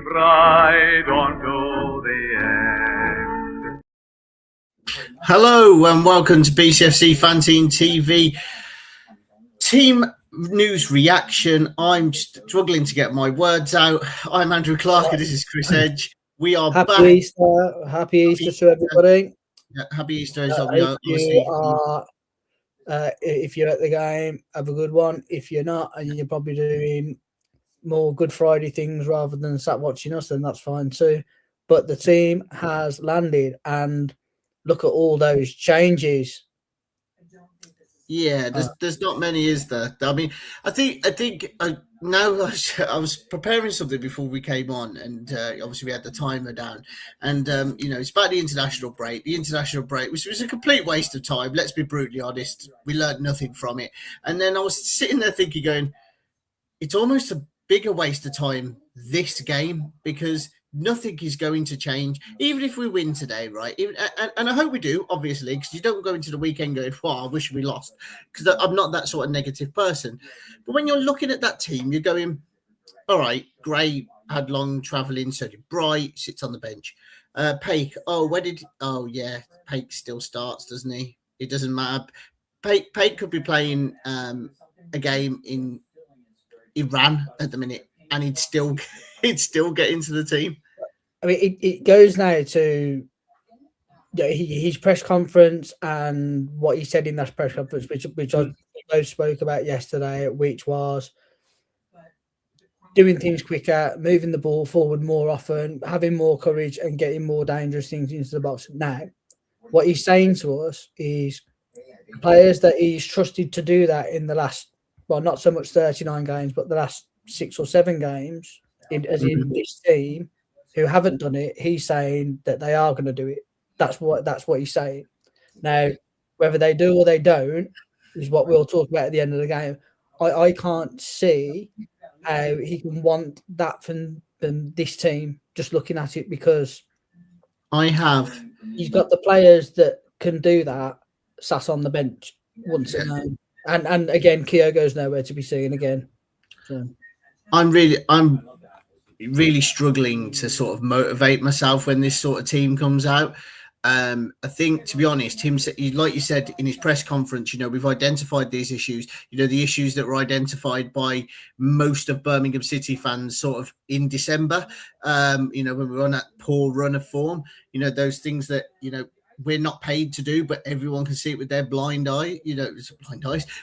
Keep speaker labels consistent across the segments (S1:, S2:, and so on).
S1: right on to the end.
S2: Hello and welcome to BCFC Fanzine TV team news reaction. I'm struggling to get my words out. I'm Andrew Clark and this is Chris Edge. We are
S3: Happy
S2: back.
S3: Easter. Happy Easter to everybody.
S2: Happy Easter.
S3: If you're at the game, have a good one. If you're not, and you're probably doing more Good Friday things rather than sat watching us, then that's fine too. But the team has landed, and look at all those changes.
S2: Yeah, there's not many, is there? I mean, I think now I was preparing something before we came on, and obviously we had the timer down, and it's about the international break. The international break was a complete waste of time. Let's be brutally honest. We learned nothing from it, and then I was sitting there thinking, going, it's almost a bigger waste of time this game because nothing is going to change, even if we win today, right? And I hope we do, obviously, because you don't go into the weekend going, "Wow, I wish we lost," because I'm not that sort of negative person. But when you're looking at that team, you're going, "All right, Gray had long travelling, so did Bright, sits on the bench. Paik, Paik still starts, doesn't he? It doesn't matter. Paik could be playing a game in Iran at the minute, and he'd still get into the team."
S3: I mean, it goes now to his press conference and what he said in that press conference, which I both spoke about yesterday, which was doing things quicker, moving the ball forward more often, having more courage, and getting more dangerous things into the box. Now, what he's saying to us is players that he's trusted to do that in the last, well, not so much 39 games, but the last 6 or 7 games, in this team, who haven't done it, he's saying that they are going to do it. That's what he's saying. Now, whether they do or they don't is what we'll talk about at the end of the game. I can't see how he can want that from this team just looking at it, because
S2: he's
S3: got the players that can do that sat on the bench once a game. And again, Kyogo's nowhere to be seen again. So
S2: I'm really struggling to sort of motivate myself when this sort of team comes out. I think, to be honest, like you said in his press conference, we've identified these issues, the issues that were identified by most of Birmingham City fans sort of in December, when we were on that poor run of form, those things that, we're not paid to do, but everyone can see it with their blind eye,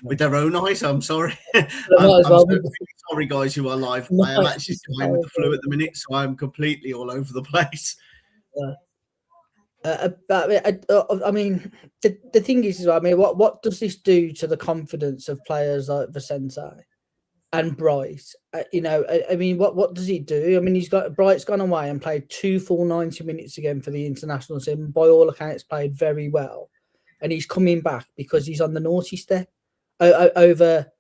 S2: with their own eyes. I'm sorry. I'm sorry, guys who are live. I am actually dying with the flu at the minute, so I'm completely all over the place.
S3: I mean, the thing is, I mean, what does this do to the confidence of players like Vicente and Bright? I mean, what does he do? I mean, Bright's gone away and played 2 full 90 minutes again for the international team. By all accounts, played very well, and he's coming back because he's on the naughty step over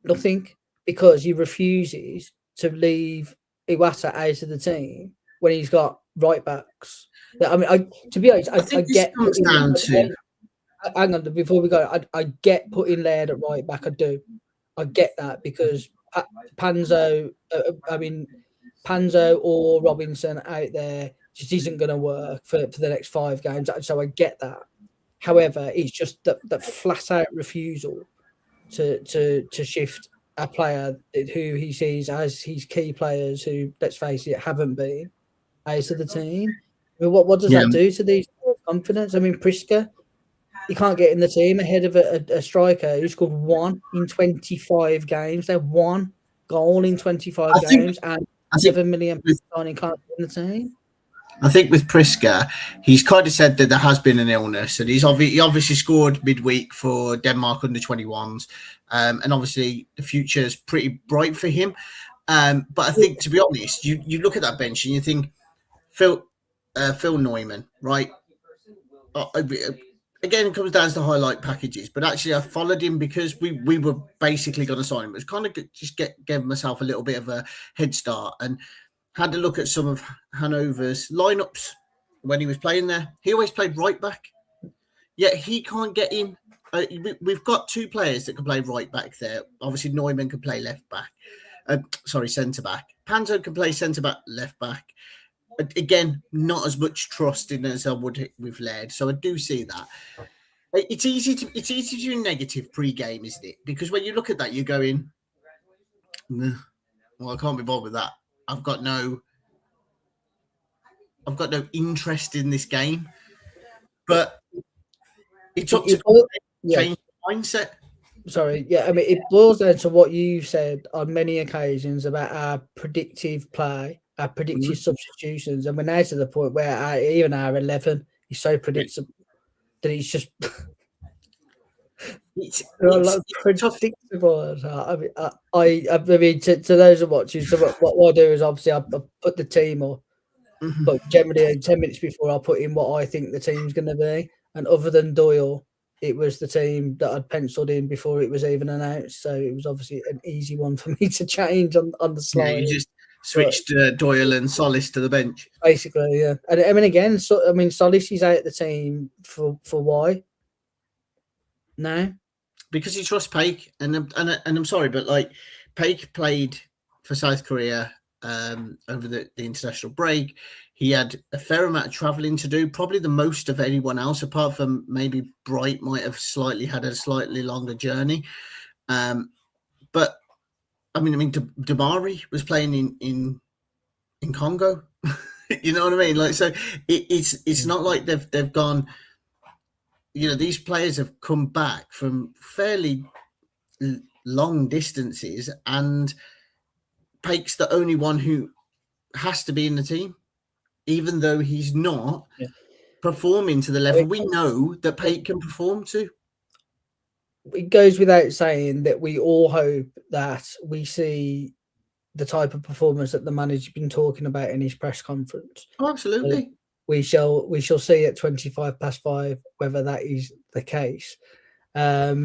S3: nothing, because he refuses to leave Iwata out of the team when he's got right backs. I mean, to be honest, I get
S2: comes down to.
S3: Hang on, before we go, I get putting Laird at right back. I do. I get that, because Panzo or Robinson out there just isn't going to work for the next 5 games. So I get that. However, it's just that flat out refusal to shift a player who he sees as his key players, who, let's face it, haven't been out of the team. I mean, what does that do to these confidence? I mean, Priska, he can't get in the team ahead of a striker who scored 1 in 25 games. They're 1 goal in 25 games, and 7 million signing can't get in the team.
S2: I think with Priska, he's kind of said that there has been an illness, and he obviously scored midweek for Denmark under 21s, and obviously the future is pretty bright for him. But I think, to be honest, you look at that bench and you think Phil Neumann, right? Again, it comes down to the highlight packages, but actually I followed him because we were basically going to sign him. It was kind of just gave myself a little bit of a head start and had a look at some of Hanover's lineups when he was playing there. He always played right back, yet he can't get in. We've got 2 players that can play right back there. Obviously, Neumann can play left back, centre back. Panto can play centre back, left back. Again, not as much trust in as I would with Laird, so I do see that. It's easy to be negative pre-game, isn't it? Because when you look at that, you're going, well, I can't be bothered with that. I've got no interest in this game. But it's up to change the mindset.
S3: Sorry, yeah, I mean, it boils down to what you've said on many occasions about our predictive play, our predictive substitutions, and we're now to the point where even our 11 is so predictable that it's just
S2: it's
S3: predictable. I mean, to those who are watching, so what I do is obviously I put the team up, but generally 10 minutes before I put in what I think the team's going to be, and other than Doyle, it was the team that I'd penciled in before it was even announced. So it was obviously an easy one for me to change on the slide.
S2: Yeah, you just switched Doyle and Solis to the bench.
S3: Basically, yeah. And I mean, again, Solis is out the team for why? No?
S2: Because he trusts Paik. And I'm sorry, but like Paik played for South Korea over the international break. He had a fair amount of travelling to do, probably the most of anyone else, apart from maybe Bright might have had a slightly longer journey. But I mean, Damari was playing in Congo. You know what I mean? Like, so it's not like they've gone. You know, these players have come back from fairly long distances, and Paik's the only one who has to be in the team. Even though he's not performing to the level we know that Paik can perform to.
S3: It goes without saying that we all hope that we see the type of performance that the manager's been talking about in his press conference.
S2: Oh, absolutely.
S3: We shall see at 5:25 whether that is the case. But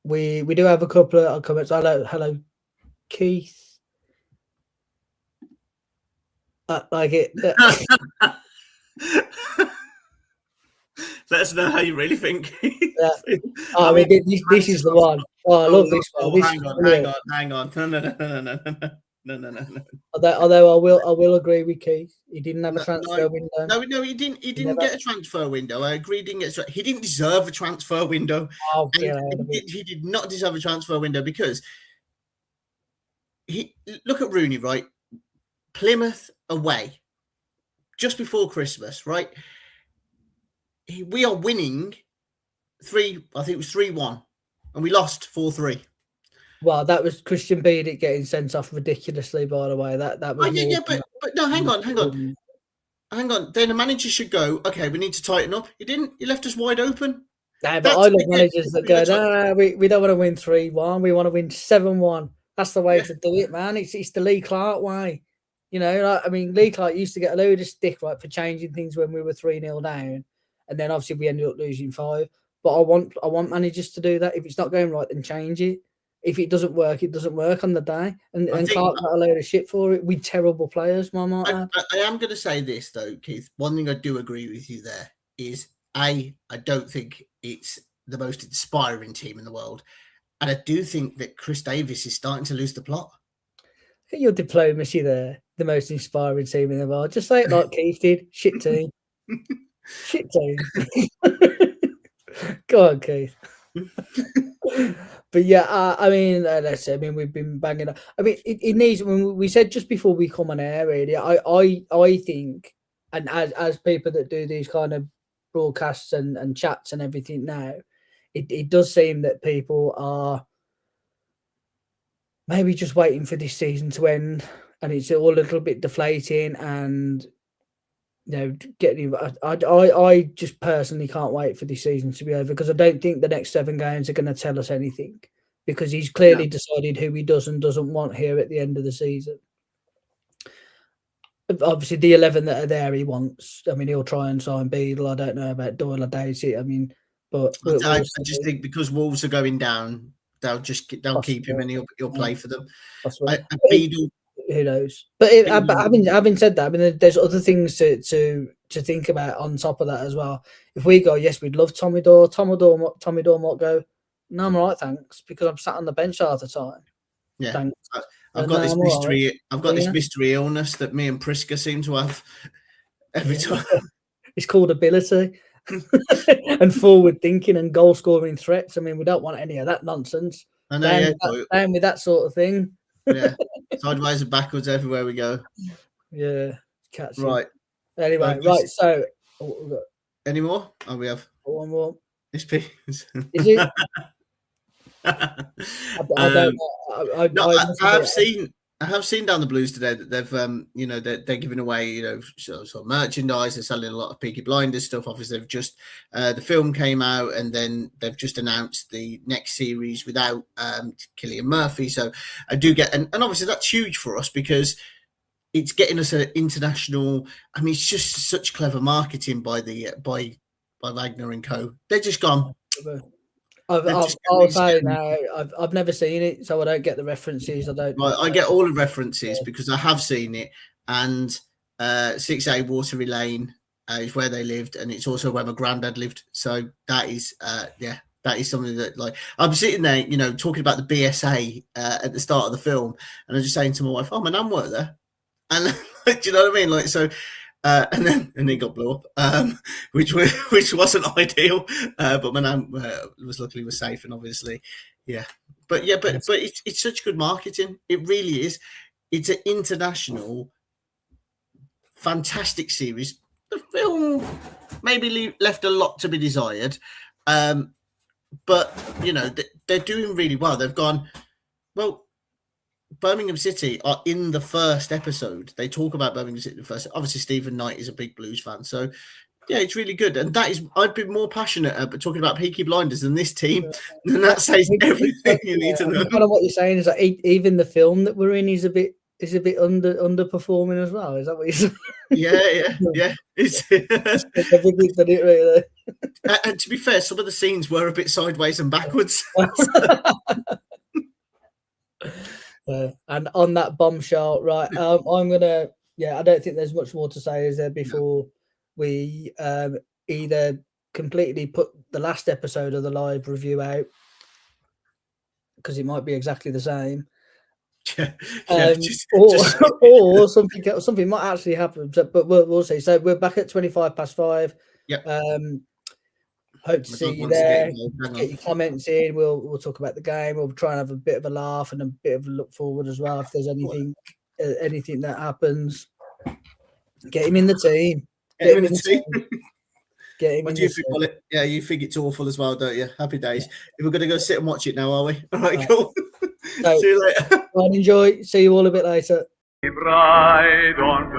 S3: we do have a couple of comments. Hello, Keith. Like it.
S2: Let us know how you really think.
S3: I mean, this is the one. Oh, I love this one.
S2: Hang on. No.
S3: Although I will agree with Keith. He didn't have a transfer window.
S2: No, he didn't. He didn't get a transfer window. I agree. He didn't deserve a transfer window.
S3: Oh,
S2: he did not deserve a transfer window because look at Rooney, right? Plymouth away just before Christmas, right? We are winning 3-1, and we lost 4-3.
S3: Well, that was Christian Bedick getting sent off ridiculously, by the way. That was
S2: but no, hang on. Then the manager should go, okay, we need to tighten up. He didn't. He left us wide open.
S3: No, but I love managers that go, no, we don't want to win 3-1. We want to win 7-1. That's the way to do it, man. It's the Lee Clark way. You know, I mean, Lee Clark used to get a load of stick, right, for changing things when we were 3-0 down. And then obviously we ended up losing 5. But I want managers to do that. If it's not going right, then change it. If it doesn't work, it doesn't work on the day. And Clark got a load of shit for it. We're terrible players, I
S2: am going to say this, though, Keith. One thing I do agree with you there is, I don't think it's the most inspiring team in the world. And I do think that Chris Davis is starting to lose the plot.
S3: Look at your diplomacy there. The most inspiring team in the world. Just say it like Keith did. Shit team. Shit team. Go on, Keith. But yeah, I mean, we've been banging up. I mean, it needs. When we said just before we come on air, really, I think, and as people that do these kind of broadcasts and chats and everything now, it does seem that people are maybe just waiting for this season to end, and it's all a little bit deflating. And you know, I just personally can't wait for this season to be over, because I don't think the next 7 games are going to tell us anything, because he's clearly decided who he does and doesn't want here at the end of the season. Obviously, the 11 that are there, he wants. I mean, he'll try and sign Beadle. I don't know about Doyle or Daisy. I mean, but
S2: I just think because Wolves are going down, they'll keep him and he'll play for them. Beadle,
S3: who knows? But having said that, I mean, there's other things to think about on top of that as well. If we go, yes, we'd love Tommy Doyle. Tommy Doyle might go, no, I'm all right, thanks, because I'm sat on the bench half the time.
S2: Yeah.
S3: Thanks.
S2: I've got this mystery.
S3: Right.
S2: I've got this mystery illness that me and Priska seem to have every time.
S3: It's called ability and forward thinking and goal scoring threats. I mean, we don't want any of that nonsense.
S2: I know,
S3: down with that sort of thing.
S2: Yeah, sideways and backwards everywhere we go.
S3: Yeah, catchy.
S2: Right.
S3: Anyway, right. So,
S2: any more? Oh, we have
S3: one more.
S2: This piece.
S3: Is it? I don't know.
S2: I have seen down the Blues today that they've they're giving away sort of merchandise. They're selling a lot of Peaky Blinders stuff. Obviously, they've just the film came out, and then they've just announced the next series without Cillian Murphy. So I do get, and obviously that's huge for us because it's getting us an international. I mean, it's just such clever marketing by Wagner and Co. They're just gone.
S3: I'll say now, I've never seen it, so I don't get the references.
S2: I get all the references because I have seen it, and 6A Watery Lane is where they lived, and it's also where my granddad lived. So that is, that is something that, like, I'm sitting there, talking about the BSA at the start of the film, and I'm just saying to my wife, "Oh, my nan worked there," and do you know what I mean? Like, so. And then it got blown up, which wasn't ideal. But my nan was safe, and obviously, but it's such good marketing. It really is. It's an international, fantastic series. The film maybe left a lot to be desired, but they're doing really well. They've gone well. Birmingham City are in the first episode. They talk about Birmingham City first. Obviously, Stephen Knight is a big Blues fan, so yeah, it's really good. And that is, I'd be more passionate about talking about Peaky Blinders than this team. And that says everything you need to know.
S3: Kind of what you're saying is that even the film that we're in is a bit underperforming as well. Is that what you're saying?
S2: Yeah. It's
S3: everything that it really.
S2: And to be fair, some of the scenes were a bit sideways and backwards.
S3: And on that bombshell, right? I'm gonna. I don't think there's much more to say, is there? Before we either completely put the last episode of the live review out, because it might be exactly the same. Or something might actually happen. But we'll see. So we're back at 5:25.
S2: Yep.
S3: Hope to see you there. Get your comments in. We'll talk about the game. We'll try and have a bit of a laugh and a bit of a look forward as well. If there's anything that happens, get him in the team. Get him in the team. Get him. What do you think, Bullet?
S2: Yeah, you think it's awful as well, don't you? Happy days. If we're going to go sit and watch it now, are we? All right, cool. See you later.
S3: Enjoy. See you all a bit later.
S1: Bride on